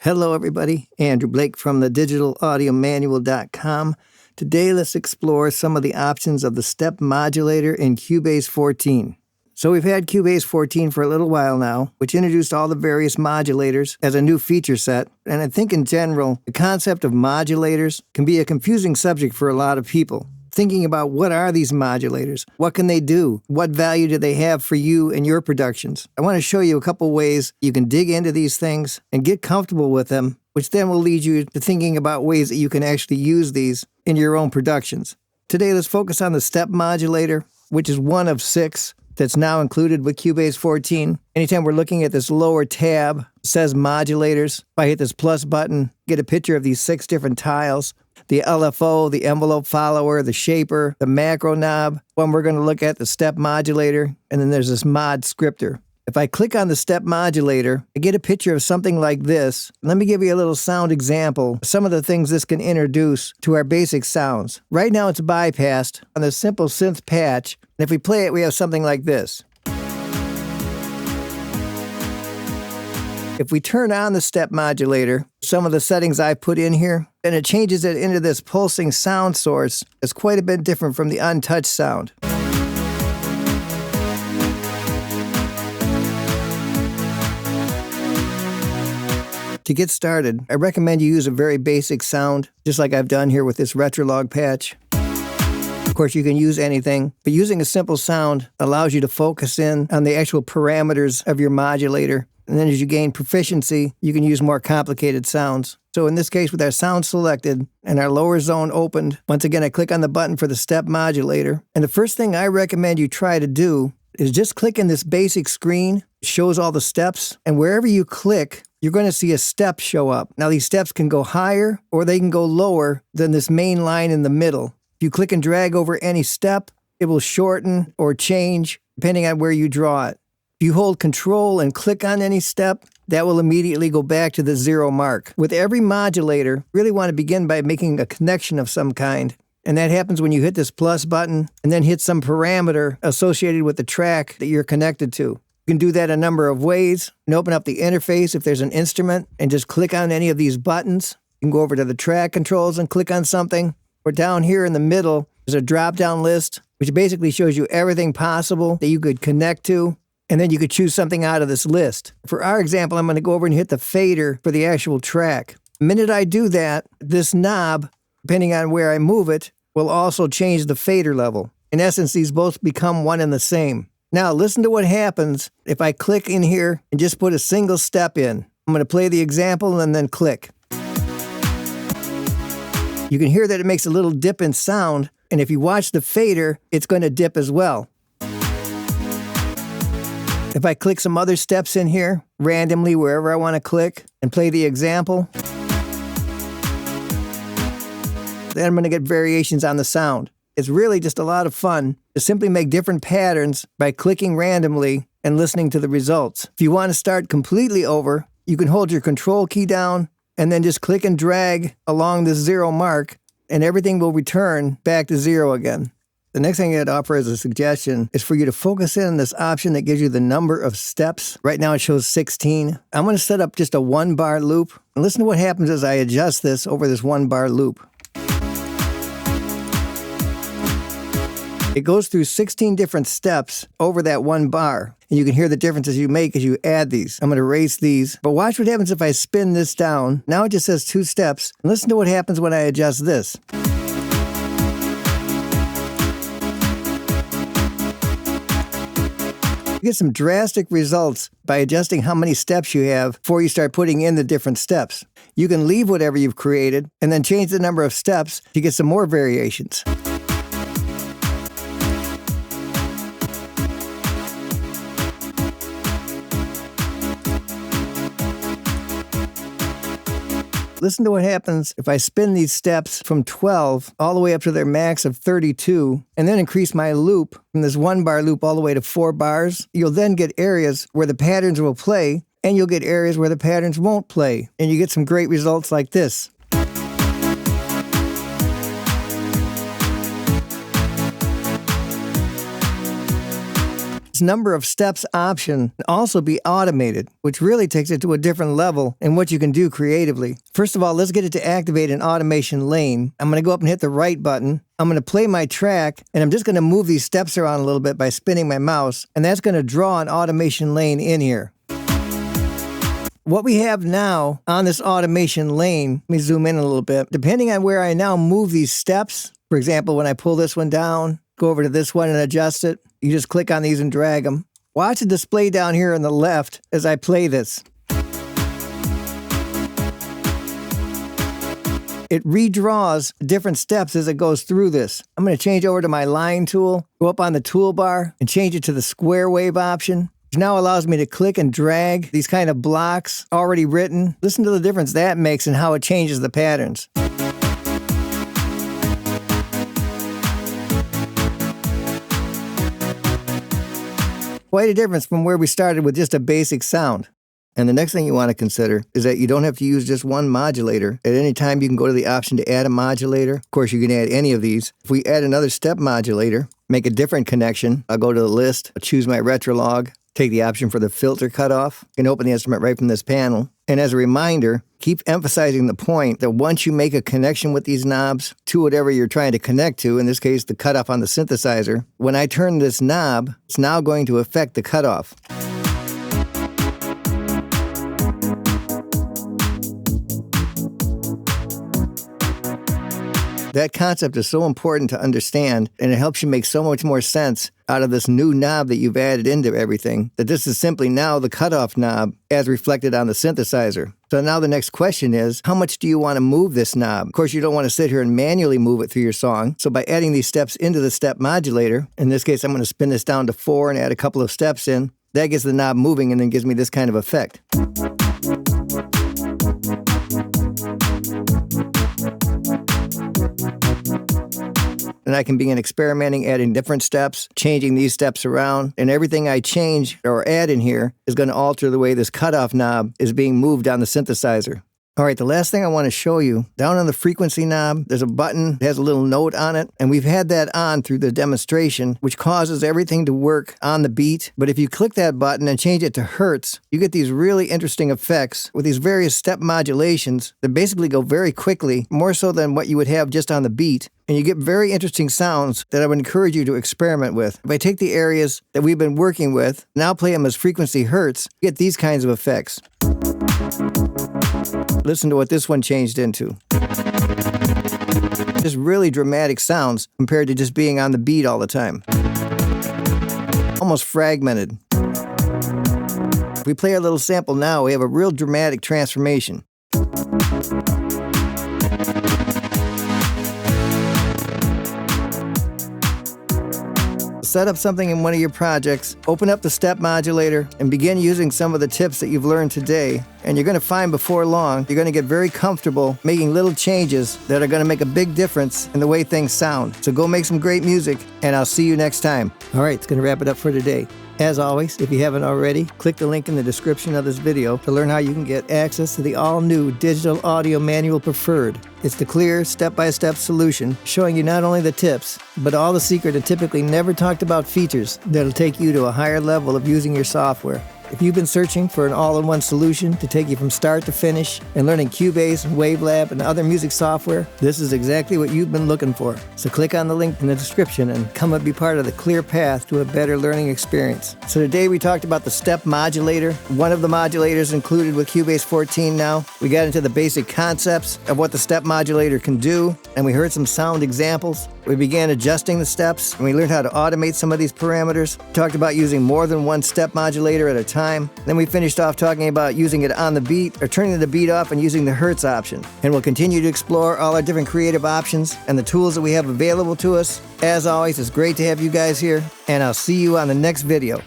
Hello everybody, Andrew Blake from the digitalaudiomanual.com. Today let's explore some of the options of the step modulator in Cubase 14. So we've had Cubase 14 for a little while now, which introduced all the various modulators as a new feature set. And I think in general, the concept of modulators can be a confusing subject for a lot of people. Thinking about what are these modulators? What can they do? What value do they have for you and your productions? I want to show you a couple ways you can dig into these things and get comfortable with them, which then will lead you to thinking about ways that you can actually use these in your own productions. Today, let's focus on the step modulator, which is one of 6 that's now included with Cubase 14. Anytime we're looking at this lower tab, it says modulators. If I hit this plus button, get a picture of these 6 different tiles. The LFO, the envelope follower, the shaper, the macro knob. When we're going to look at the step modulator, and then there's this mod scripter. If I click on the step modulator, I get a picture of something like this. Let me give you a little sound example. Some of the things this can introduce to our basic sounds. Right now it's bypassed on the simple synth patch. And if we play it, we have something like this. If we turn on the step modulator, some of the settings I put in here, then it changes it into this pulsing sound source. It's quite a bit different from the untouched sound. To get started, I recommend you use a very basic sound, just like I've done here with this Retrolog patch. Of course, you can use anything, but using a simple sound allows you to focus in on the actual parameters of your modulator. And then as you gain proficiency, you can use more complicated sounds. So in this case, with our sound selected and our lower zone opened, once again, I click on the button for the step modulator. And the first thing I recommend you try to do is just click in this basic screen. It shows all the steps. And wherever you click, you're going to see a step show up. Now, these steps can go higher or they can go lower than this main line in the middle. If you click and drag over any step, it will shorten or change depending on where you draw it. If you hold Control and click on any step, that will immediately go back to the 0 mark. With every modulator, you really want to begin by making a connection of some kind. And that happens when you hit this plus button and then hit some parameter associated with the track that you're connected to. You can do that a number of ways. You can open up the interface if there's an instrument and just click on any of these buttons. You can go over to the track controls and click on something. Or down here in the middle, there's a drop-down list, which basically shows you everything possible that you could connect to. And then you could choose something out of this list. For our example, I'm going to go over and hit the fader for the actual track. The minute I do that, this knob, depending on where I move it, will also change the fader level. In essence, these both become one and the same. Now, listen to what happens if I click in here and just put a single step in. I'm going to play the example and then click. You can hear that it makes a little dip in sound, and if you watch the fader, it's going to dip as well. If I click some other steps in here, randomly wherever I want to click, and play the example, then I'm going to get variations on the sound. It's really just a lot of fun to simply make different patterns by clicking randomly and listening to the results. If you want to start completely over, you can hold your Control key down and then just click and drag along the 0 mark, and everything will return back to 0 again. The next thing I'd offer as a suggestion is for you to focus in on this option that gives you the number of steps. Right now it shows 16. I'm going to set up just a 1-bar loop. And listen to what happens as I adjust this over this 1-bar loop. It goes through 16 different steps over that 1 bar. And you can hear the differences you make as you add these. I'm going to erase these. But watch what happens if I spin this down. Now it just says 2 steps. And listen to what happens when I adjust this. You get some drastic results by adjusting how many steps you have before you start putting in the different steps. You can leave whatever you've created and then change the number of steps to get some more variations. Listen to what happens if I spin these steps from 12 all the way up to their max of 32, and then increase my loop from this 1-bar loop all the way to 4 bars. You'll then get areas where the patterns will play, and you'll get areas where the patterns won't play. And you get some great results like this. This number of steps option can also be automated, which really takes it to a different level in what you can do creatively. First of all, let's get it to activate an automation lane. I'm going to go up and hit the right button. I'm going to play my track, and I'm just going to move these steps around a little bit by spinning my mouse, and that's going to draw an automation lane in here. What we have now on this automation lane, let me zoom in a little bit. Depending on where I now move these steps, for example, when I pull this one down, go over to this one and adjust it, you just click on these and drag them. Watch the display down here on the left as I play this. It redraws different steps as it goes through this. I'm going to change over to my line tool, go up on the toolbar, and change it to the square wave option, which now allows me to click and drag these kind of blocks already written. Listen to the difference that makes and how it changes the patterns. Quite a difference from where we started with just a basic sound. And the next thing you want to consider is that you don't have to use just one modulator. At any time, you can go to the option to add a modulator. Of course, you can add any of these. If we add another step modulator, make a different connection, I'll go to the list, I'll choose my retrolog, take the option for the filter cutoff, and open the instrument right from this panel. And as a reminder, keep emphasizing the point that once you make a connection with these knobs to whatever you're trying to connect to, in this case, the cutoff on the synthesizer, when I turn this knob, it's now going to affect the cutoff. That concept is so important to understand, and it helps you make so much more sense out of this new knob that you've added into everything, that this is simply now the cutoff knob as reflected on the synthesizer. So now the next question is, how much do you want to move this knob? Of course, you don't want to sit here and manually move it through your song. So by adding these steps into the step modulator, in this case, I'm going to spin this down to 4 and add a couple of steps in. That gets the knob moving and then gives me this kind of effect. And I can begin experimenting, adding different steps, changing these steps around, and everything I change or add in here is going to alter the way this cutoff knob is being moved on the synthesizer. All right, the last thing I want to show you, down on the frequency knob, there's a button that has a little note on it, and we've had that on through the demonstration, which causes everything to work on the beat. But if you click that button and change it to hertz, you get these really interesting effects with these various step modulations that basically go very quickly, more so than what you would have just on the beat. And you get very interesting sounds that I would encourage you to experiment with. If I take the areas that we've been working with, now play them as frequency hertz, you get these kinds of effects. Listen to what this one changed into. Just really dramatic sounds compared to just being on the beat all the time. Almost fragmented. If we play a little sample now, we have a real dramatic transformation. Set up something in one of your projects, open up the step modulator, and begin using some of the tips that you've learned today. And you're going to find before long, you're going to get very comfortable making little changes that are going to make a big difference in the way things sound. So go make some great music, and I'll see you next time. All right, it's going to wrap it up for today. As always, if you haven't already, click the link in the description of this video to learn how you can get access to the all-new Digital Audio Manual Preferred. It's the clear, step-by-step solution showing you not only the tips, but all the secret and typically never talked about features that'll take you to a higher level of using your software. If you've been searching for an all-in-one solution to take you from start to finish and learning Cubase and Wavelab and other music software, this is exactly what you've been looking for. So click on the link in the description and come and be part of the clear path to a better learning experience. So today we talked about the step modulator, one of the modulators included with Cubase 14 now. We got into the basic concepts of what the step modulator can do, and we heard some sound examples. We began adjusting the steps, and we learned how to automate some of these parameters. We talked about using more than one step modulator at a time. Then we finished off talking about using it on the beat or turning the beat off and using the hertz option. And we'll continue to explore all our different creative options and the tools that we have available to us. As always, it's great to have you guys here, and I'll see you on the next video.